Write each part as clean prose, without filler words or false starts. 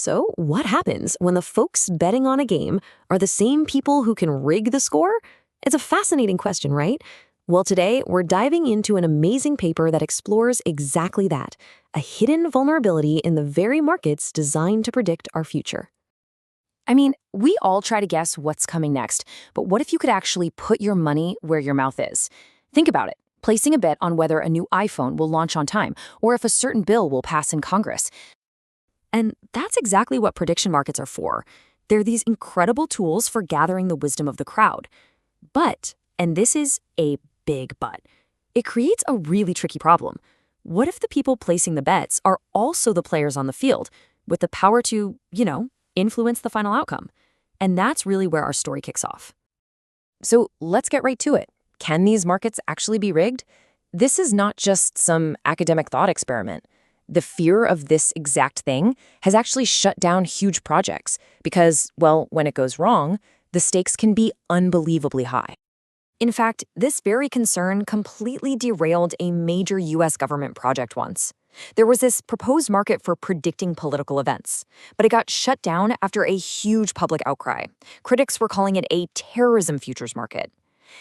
So, what happens when the folks betting on a game are the same people who can rig the score? It's a fascinating question, right? Well, today we're diving into an amazing paper that explores exactly that, a hidden vulnerability in the very markets designed to predict our future. I mean, we all try to guess what's coming next, but what if you could actually put your money where your mouth is? Think about it. Placing a bet on whether a new iPhone will launch on time, or if a certain bill will pass in Congress. And that's exactly what prediction markets are for. They're these incredible tools for gathering the wisdom of the crowd. But, and this is a big but, it creates a really tricky problem. What if the people placing the bets are also the players on the field, with the power to, influence the final outcome? And that's really where our story kicks off. So let's get right to it. Can these markets actually be rigged? This is not just some academic thought experiment. The fear of this exact thing has actually shut down huge projects because, well, when it goes wrong, the stakes can be unbelievably high. In fact, this very concern completely derailed a major US government project once. There was this proposed market for predicting political events, but it got shut down after a huge public outcry. Critics were calling it a terrorism futures market.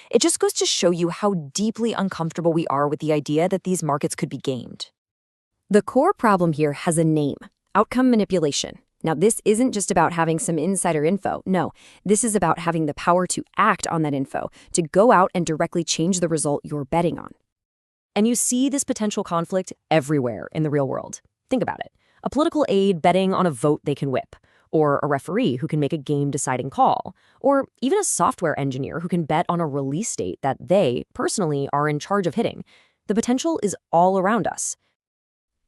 It just goes to show you how deeply uncomfortable we are with the idea that these markets could be gamed. The core problem here has a name: outcome manipulation. Now, this isn't just about having some insider info. No, this is about having the power to act on that info, to go out and directly change the result you're betting on. And you see this potential conflict everywhere in the real world. Think about it. A political aide betting on a vote they can whip, or a referee who can make a game-deciding call, or even a software engineer who can bet on a release date that they, personally, are in charge of hitting. The potential is all around us.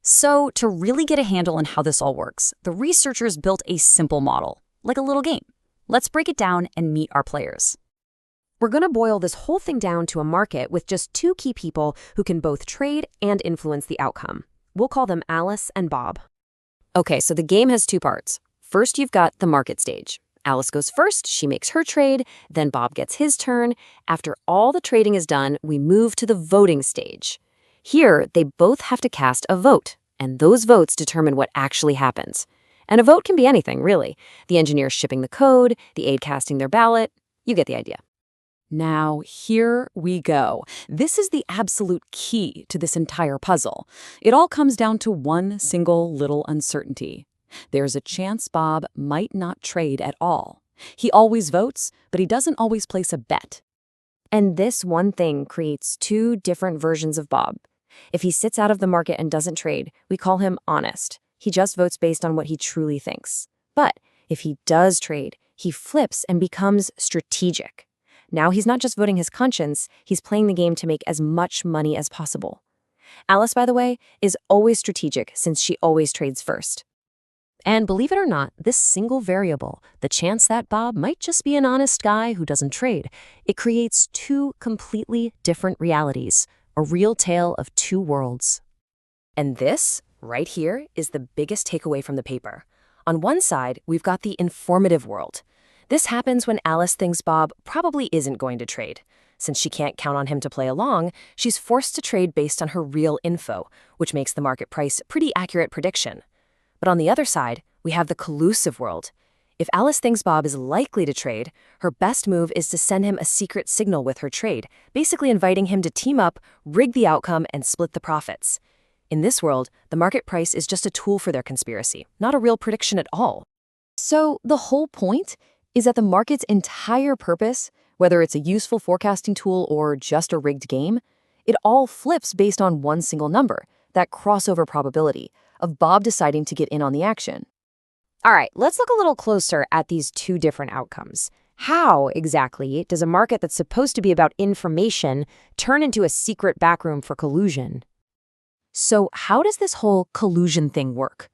So, to really get a handle on how this all works, the researchers built a simple model, like a little game. Let's break it down and meet our players. We're going to boil this whole thing down to a market with just two key people who can both trade and influence the outcome. We'll call them Alice and Bob. Okay, so the game has two parts. First, you've got the market stage. Alice goes first, she makes her trade, then Bob gets his turn. After all the trading is done, we move to the voting stage. Here, they both have to cast a vote, and those votes determine what actually happens. And a vote can be anything, really. The engineer shipping the code, the aide casting their ballot. You get the idea. Now, here we go. This is the absolute key to this entire puzzle. It all comes down to one single little uncertainty. There's a chance Bob might not trade at all. He always votes, but he doesn't always place a bet. And this one thing creates two different versions of Bob. If he sits out of the market and doesn't trade, we call him honest. He just votes based on what he truly thinks. But if he does trade, he flips and becomes strategic. Now he's not just voting his conscience, he's playing the game to make as much money as possible. Alice, by the way, is always strategic since she always trades first. And believe it or not, this single variable, the chance that Bob might just be an honest guy who doesn't trade, it creates two completely different realities, a real tale of two worlds. And this, right here, is the biggest takeaway from the paper. On one side, we've got the informative world. This happens when Alice thinks Bob probably isn't going to trade. Since she can't count on him to play along, she's forced to trade based on her real info, which makes the market price a pretty accurate prediction. But on the other side, we have the collusive world. If Alice thinks Bob is likely to trade, her best move is to send him a secret signal with her trade, basically inviting him to team up, rig the outcome, and split the profits. In this world, the market price is just a tool for their conspiracy, not a real prediction at all. So the whole point is that the market's entire purpose, whether it's a useful forecasting tool or just a rigged game, it all flips based on one single number, that crossover probability of Bob deciding to get in on the action. All right, let's look a little closer at these two different outcomes. How, exactly, does a market that's supposed to be about information turn into a secret backroom for collusion? So how does this whole collusion thing work?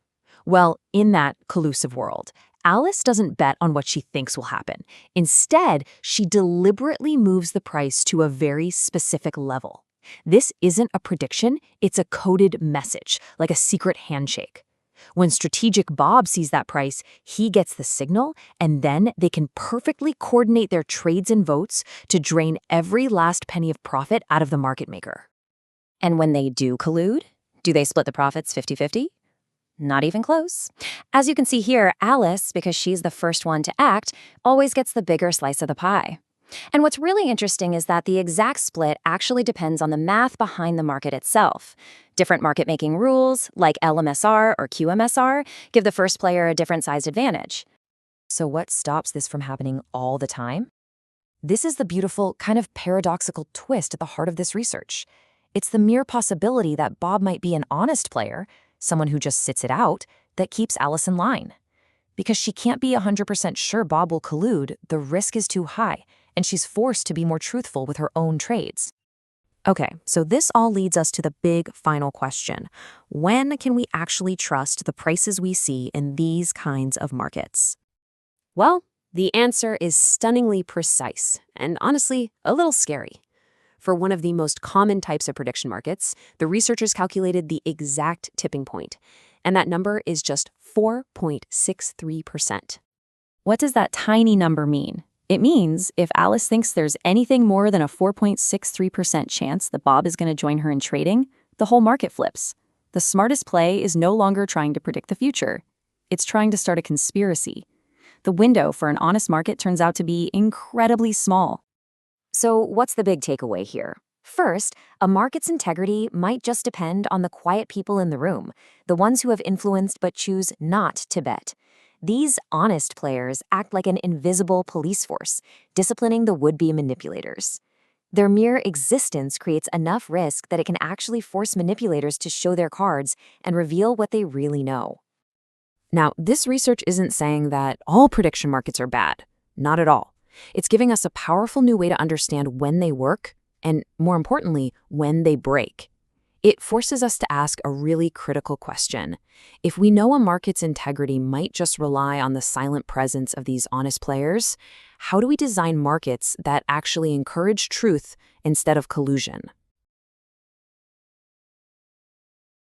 Well, in that collusive world, Alice doesn't bet on what she thinks will happen. Instead, she deliberately moves the price to a very specific level. This isn't a prediction, it's a coded message, like a secret handshake. When strategic Bob sees that price, he gets the signal, and then they can perfectly coordinate their trades and votes to drain every last penny of profit out of the market maker. And when they do collude, do they split the profits 50-50? Not even close. As you can see here, Alice, because she's the first one to act, always gets the bigger slice of the pie. And what's really interesting is that the exact split actually depends on the math behind the market itself. Different market-making rules, like LMSR or QMSR, give the first player a different sized advantage. So what stops this from happening all the time? This is the beautiful, kind of paradoxical twist at the heart of this research. It's the mere possibility that Bob might be an honest player, someone who just sits it out, that keeps Alice in line. Because she can't be 100% sure Bob will collude, the risk is too high, and she's forced to be more truthful with her own trades. Okay, so this all leads us to the big final question. When can we actually trust the prices we see in these kinds of markets? Well, the answer is stunningly precise and honestly a little scary. For one of the most common types of prediction markets, the researchers calculated the exact tipping point, and that number is just 4.63%. What does that tiny number mean? It means if Alice thinks there's anything more than a 4.63% chance that Bob is going to join her in trading, the whole market flips. The smartest play is no longer trying to predict the future. It's trying to start a conspiracy. The window for an honest market turns out to be incredibly small. So what's the big takeaway here? First, a market's integrity might just depend on the quiet people in the room, the ones who have influenced but choose not to bet. These honest players act like an invisible police force, disciplining the would-be manipulators. Their mere existence creates enough risk that it can actually force manipulators to show their cards and reveal what they really know. Now, this research isn't saying that all prediction markets are bad. Not at all. It's giving us a powerful new way to understand when they work and, more importantly, when they break. It forces us to ask a really critical question. If we know a market's integrity might just rely on the silent presence of these honest players, how do we design markets that actually encourage truth instead of collusion?